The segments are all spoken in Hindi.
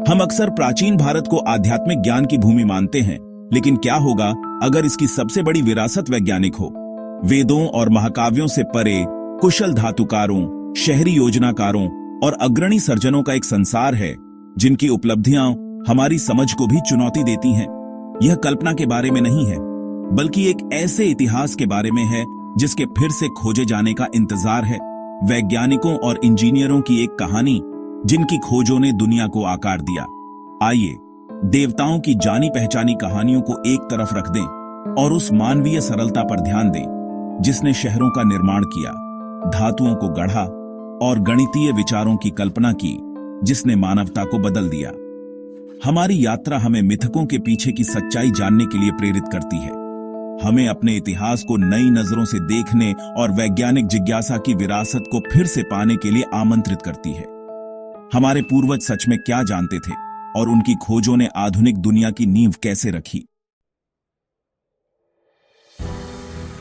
हम अक्सर प्राचीन भारत को आध्यात्मिक ज्ञान की भूमि मानते हैं, लेकिन क्या होगा अगर इसकी सबसे बड़ी विरासत वैज्ञानिक हो? वेदों और महाकाव्यों से परे कुशल धातुकारों, शहरी योजनाकारों और अग्रणी सर्जनों का एक संसार है जिनकी उपलब्धियां हमारी समझ को भी चुनौती देती हैं। यह कल्पना के बारे में नहीं है, बल्कि एक ऐसे इतिहास के बारे में है जिसके फिर से खोजे जाने का इंतजार है। वैज्ञानिकों और इंजीनियरों की एक कहानी जिनकी खोजों ने दुनिया को आकार दिया। आइए देवताओं की जानी पहचानी कहानियों को एक तरफ रख दें और उस मानवीय सरलता पर ध्यान दें जिसने शहरों का निर्माण किया, धातुओं को गढ़ा और गणितीय विचारों की कल्पना की जिसने मानवता को बदल दिया। हमारी यात्रा हमें मिथकों के पीछे की सच्चाई जानने के लिए प्रेरित करती है, हमें अपने इतिहास को नई नजरों से देखने और वैज्ञानिक जिज्ञासा की विरासत को फिर से पाने के लिए आमंत्रित करती है। हमारे पूर्वज सच में क्या जानते थे और उनकी खोजों ने आधुनिक दुनिया की नींव कैसे रखी?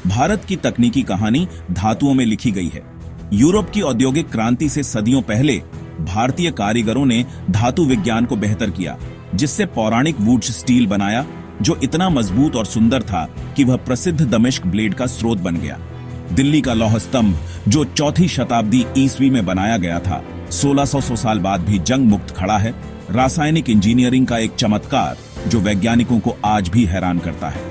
भारत की तकनीकी कहानी धातुओं में लिखी गई है। यूरोप की औद्योगिक क्रांति से सदियों पहले भारतीय कारीगरों ने धातु विज्ञान को बेहतर किया, जिससे पौराणिक वुड्स स्टील बनाया जो इतना मजबूत और सुंदर था कि वह प्रसिद्ध दमिश्क ब्लेड का स्रोत बन गया। दिल्ली का लौह स्तंभ जो 4वीं शताब्दी ईस्वी में बनाया गया था, 1600 साल बाद भी जंग मुक्त खड़ा है। रासायनिक इंजीनियरिंग का एक चमत्कार जो वैज्ञानिकों को आज भी हैरान करता है।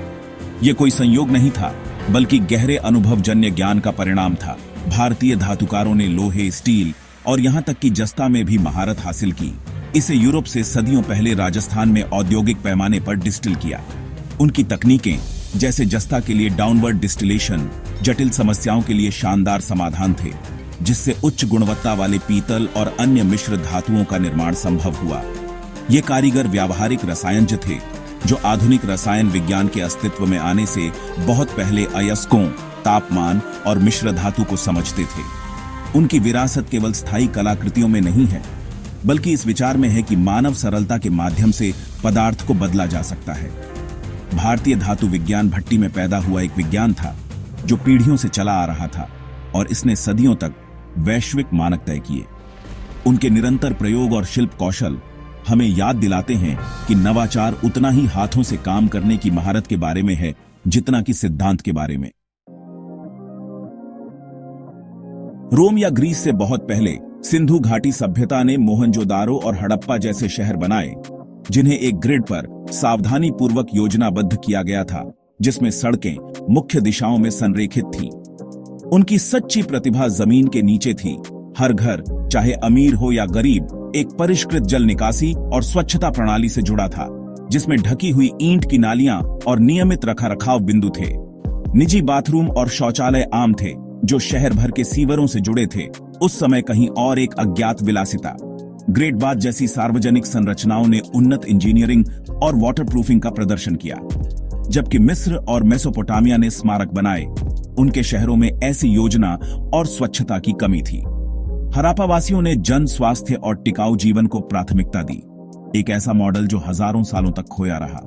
यह कोई संयोग नहीं था, बल्कि गहरे अनुभवजन्य ज्ञान का परिणाम था। भारतीय धातुकारों ने लोहे, स्टील और यहां तक कि जस्ता में भी महारत हासिल की। इसे यूरोप से सदियों पहले राजस्थान में औद्योगिक पैमाने पर डिस्टिल किया। उनकी तकनीकें जैसे जस्ता के लिए डाउनवर्ड डिस्टिलेशन जटिल समस्याओं के लिए शानदार समाधान थे, जिससे उच्च गुणवत्ता वाले पीतल और अन्य मिश्र धातुओं का निर्माण संभव हुआ। ये कारीगर व्यावहारिक रसायनज्ञ थे जो आधुनिक रसायन विज्ञान के अस्तित्व में आने से बहुत पहले अयस्कों, तापमान और मिश्र धातु को समझते थे। उनकी विरासत केवल स्थायी कलाकृतियों में नहीं है, बल्कि इस विचार में है कि मानव सरलता के माध्यम से पदार्थ को बदला जा सकता है। भारतीय धातु विज्ञान भट्टी में पैदा हुआ एक विज्ञान था जो पीढ़ियों से चला आ रहा था और इसने सदियों तक वैश्विक मानक तय किए। उनके निरंतर प्रयोग और शिल्प कौशल हमें याद दिलाते हैं कि नवाचार उतना ही हाथों से काम करने की महारत के बारे में है जितना कि सिद्धांत के बारे में। रोम या ग्रीस से बहुत पहले सिंधु घाटी सभ्यता ने मोहनजोदारो और हड़प्पा जैसे शहर बनाए, जिन्हें एक ग्रिड पर सावधानी पूर्वक योजनाबद्ध किया गया था, जिसमें सड़कें मुख्य दिशाओं में संरेखित थीं। उनकी सच्ची प्रतिभा जमीन के नीचे थी। हर घर, चाहे अमीर हो या गरीब, एक परिष्कृत जल निकासी और स्वच्छता प्रणाली से जुड़ा था, जिसमें ढकी हुई ईंट की नालियां और नियमित रखरखाव बिंदु थे। निजी बाथरूम और शौचालय आम थे जो शहर भर के सीवरों से जुड़े थे। उस समय कहीं और एक अज्ञात विलासिता। ग्रेट बाथ जैसी सार्वजनिक संरचनाओं ने उन्नत इंजीनियरिंग और वाटरप्रूफिंग का प्रदर्शन किया, जबकि मिस्र और मेसोपोटामिया ने स्मारक बनाए। उनके शहरों में ऐसी योजना और स्वच्छता की कमी थी। हरापा वासियों ने जन स्वास्थ्य और टिकाऊ जीवन को प्राथमिकता दी, एक ऐसा मॉडल जो हजारों सालों तक खोया रहा।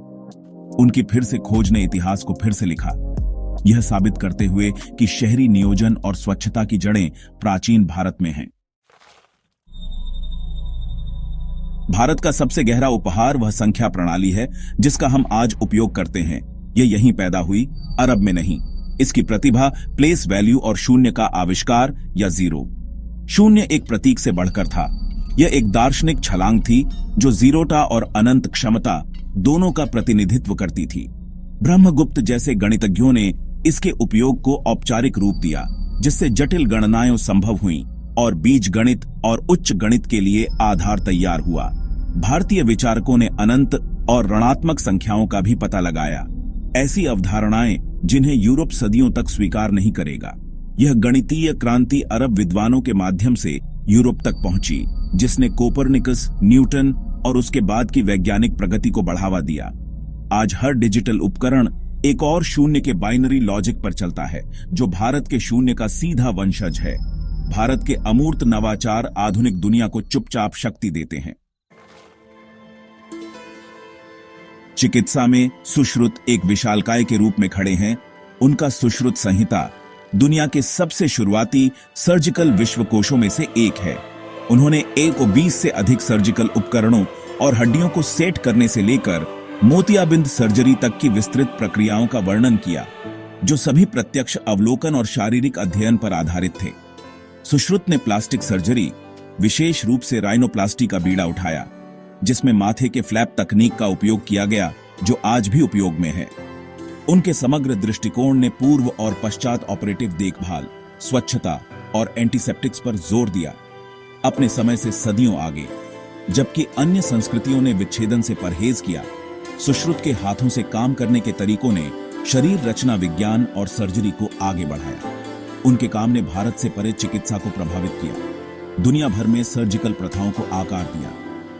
उनकी फिर से खोज ने इतिहास को फिर से लिखा, यह साबित करते हुए कि शहरी नियोजन और स्वच्छता की जड़ें प्राचीन भारत में हैं। भारत का सबसे गहरा उपहार वह संख्या प्रणाली है जिसका हम आज उपयोग करते हैं। यह यहीं पैदा हुई, अरब में नहीं। इसकी प्रतिभा प्लेस वैल्यू और शून्य का आविष्कार या जीरो। शून्य एक प्रतीक से बढ़कर था। यह एक दार्शनिक छलांग थी जो जीरोटा और अनंत क्षमता दोनों का प्रतिनिधित्व करती थी। ब्रह्मगुप्त जैसे गणितज्ञों ने इसके उपयोग को औपचारिक रूप दिया, जिससे जटिल गणनाएं संभव हुईं और बीज गणित और उच्च गणित के लिए आधार तैयार हुआ। भारतीय विचारकों ने अनंत और ऋणात्मक संख्याओं का भी पता लगाया, ऐसी अवधारणाएं जिन्हें यूरोप सदियों तक स्वीकार नहीं करेगा। यह गणितीय क्रांति अरब विद्वानों के माध्यम से यूरोप तक पहुंची, जिसने कोपरनिकस, न्यूटन और उसके बाद की वैज्ञानिक प्रगति को बढ़ावा दिया। आज हर डिजिटल उपकरण एक और शून्य के बाइनरी लॉजिक पर चलता है, जो भारत के शून्य का सीधा वंशज है। भारत के अमूर्त नवाचार आधुनिक दुनिया को चुपचाप शक्ति देते हैं। चिकित्सा में सुश्रुत एक विशालकाय के रूप में खड़े हैं। उनका सुश्रुत संहिता दुनिया के सबसे शुरुआती सर्जिकल विश्वकोशों में से एक है। उन्होंने 120 से अधिक सर्जिकल उपकरणों और हड्डियों को सेट करने से लेकर मोतियाबिंद सर्जरी तक की विस्तृत प्रक्रियाओं का वर्णन किया, जो सभी प्रत्यक्ष अवलोकन और शारीरिक अध्ययन पर आधारित थे। सुश्रुत ने प्लास्टिक सर्जरी, विशेष रूप से राइनोप्लास्टी का बीड़ा उठाया, जिसमें माथे के फ्लैप तकनीक का उपयोग किया गया, जो आज भी उपयोग में है। उनके समग्र दृष्टिकोण ने पूर्व और पश्चात ऑपरेटिव देखभाल, स्वच्छता और एंटीसेप्टिक्स पर जोर दिया, अपने समय से सदियों आगे। जबकि अन्य संस्कृतियों ने विच्छेदन से परहेज किया, सुश्रुत के हाथों से काम करने के तरीकों ने शरीर रचना विज्ञान और सर्जरी को आगे बढ़ाया। उनके काम ने भारत से परे चिकित्सा को प्रभावित किया, दुनिया भर में सर्जिकल प्रथाओं को आकार दिया।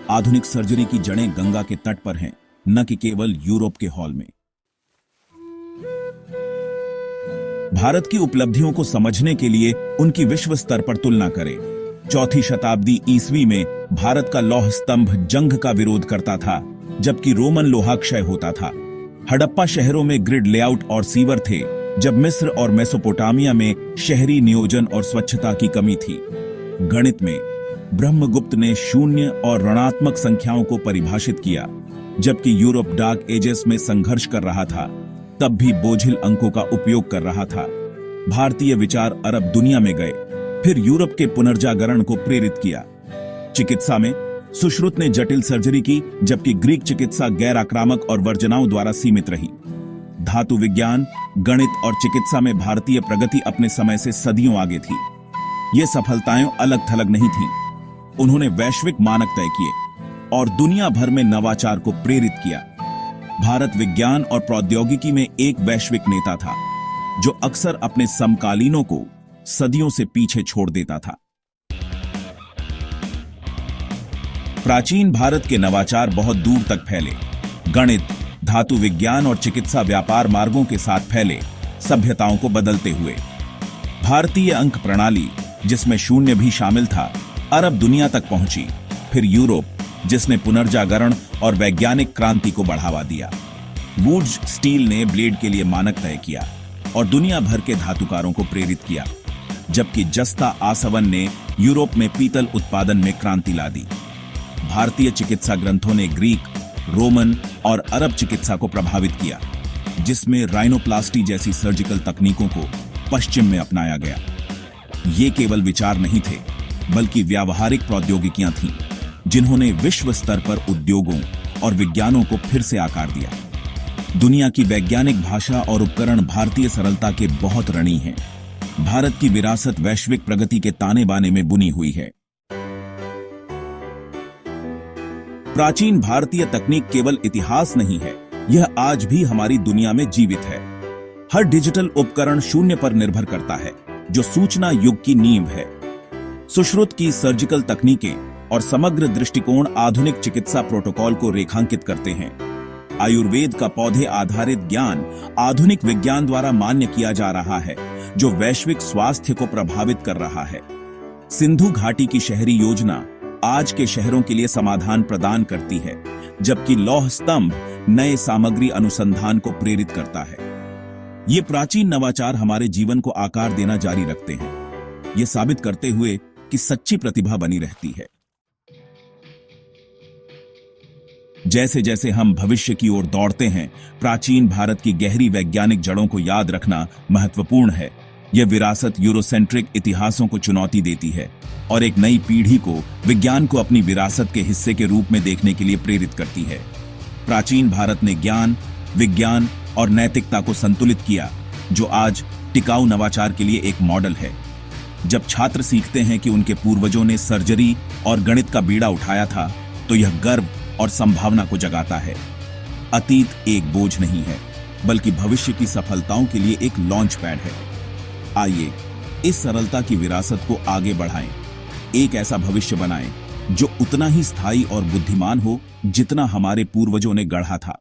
आधुनिक सर्जरी की जड़ें गंगा के तट पर हैं, न कि केवल यूरोप के हॉल में। भारत की उपलब्धियों को समझने के लिए उनकी विश्व स्तर पर तुलना करें। चौथी शताब्दी ईस्वी में भारत का लौह स्तंभ जंग का विरोध करता था, जबकि रोमन लोहा क्षय होता था। हड़प्पा शहरों में ग्रिड लेआउट और सीवर थे, जब मिस्र और मेसोपोटामिया में शहरी नियोजन और स्वच्छता की कमी थी। गणित में ब्रह्मगुप्त ने शून्य और ऋणात्मक संख्याओं को परिभाषित किया, जबकि यूरोप डार्क एजेस में संघर्ष कर रहा था, तब भी बोझिल अंकों का उपयोग कर रहा था। भारतीय विचार अरब दुनिया में गए, फिर यूरोप के पुनर्जागरण को प्रेरित किया। चिकित्सा में सुश्रुत ने जटिल सर्जरी की, जबकि ग्रीक चिकित्सा गैर आक्रामक और वर्जनाओं द्वारा सीमित रही। धातु विज्ञान, गणित और चिकित्सा में भारतीय प्रगति अपने समय से सदियों आगे थी। ये सफलताएं अलग थलग नहीं थीं। उन्होंने वैश्विक मानक तय किए और दुनिया भर में नवाचार को प्रेरित किया। भारत विज्ञान और प्रौद्योगिकी में एक वैश्विक नेता था, जो अक्सर अपने समकालीनों को सदियों से पीछे छोड़ देता था। प्राचीन भारत के नवाचार बहुत दूर तक फैले। गणित, धातु विज्ञान और चिकित्सा व्यापार मार्गों के साथ फैले, सभ्यताओं को बदलते हुए। भारतीय अंक प्रणाली, जिसमें शून्य भी शामिल था, अरब दुनिया तक पहुंची। फिर यूरोप, जिसने पुनर्जागरण और वैज्ञानिक क्रांति को बढ़ावा दिया। वुड्स स्टील ने ब्लेड के लिए मानक तय किया और दुनिया भर के धातुकारों को प्रेरित किया, जबकि जस्ता आसवन ने यूरोप में पीतल उत्पादन में क्रांति ला दी। भारतीय चिकित्सा ग्रंथों ने ग्रीक, रोमन और अरब चिकित्सा को प्रभावित किया, जिसमें राइनोप्लास्टी जैसी सर्जिकल तकनीकों को पश्चिम में अपनाया गया। ये केवल विचार नहीं थे, बल्कि व्यावहारिक प्रौद्योगिकियां थीं, जिन्होंने विश्व स्तर पर उद्योगों और विज्ञानों को फिर से आकार दिया। दुनिया की वैज्ञानिक भाषा और उपकरण भारतीय सरलता के बहुत ऋणी हैं। भारत की विरासत वैश्विक प्रगति के ताने बाने में बुनी हुई है। प्राचीन भारतीय तकनीक केवल इतिहास नहीं है, यह आज भी हमारी दुनिया में जीवित है। हर डिजिटल उपकरण शून्य पर निर्भर करता है, जो सूचना युग की नींव है। सुश्रुत की सर्जिकल तकनीकें और समग्र दृष्टिकोण आधुनिक चिकित्सा प्रोटोकॉल को रेखांकित करते हैं। आयुर्वेद का पौधे आधारित ज्ञान आधुनिक विज्ञान द्वारा मान्य किया जा रहा है, जो वैश्विक स्वास्थ्य को प्रभावित कर रहा है। सिंधु घाटी की शहरी योजना आज के शहरों के लिए समाधान प्रदान करती है, जबकि लौह स्तंभ नए सामग्री अनुसंधान को प्रेरित करता है। ये प्राचीन नवाचार हमारे जीवन को आकार देना जारी रखते हैं, ये साबित करते हुए कि सच्ची प्रतिभा बनी रहती है। जैसे जैसे हम भविष्य की ओर दौड़ते हैं, प्राचीन भारत की गहरी वैज्ञानिक जड़ों को याद रखना महत्वपूर्ण है। यह विरासत यूरोसेंट्रिक इतिहासों को चुनौती देती है और एक नई पीढ़ी को विज्ञान को अपनी विरासत के हिस्से के रूप में देखने के लिए प्रेरित करती है। प्राचीन भारत ने ज्ञान, विज्ञान और नैतिकता को संतुलित किया, जो आज टिकाऊ नवाचार के लिए एक मॉडल है। जब छात्र सीखते हैं कि उनके पूर्वजों ने सर्जरी और गणित का बीड़ा उठाया था, तो यह गर्व और संभावना को जगाता है। अतीत एक बोझ नहीं है, बल्कि भविष्य की सफलताओं के लिए एक लॉन्च पैड है। आइए इस सरलता की विरासत को आगे बढ़ाएं, एक ऐसा भविष्य बनाएं जो उतना ही स्थायी और बुद्धिमान हो जितना हमारे पूर्वजों ने गढ़ा था।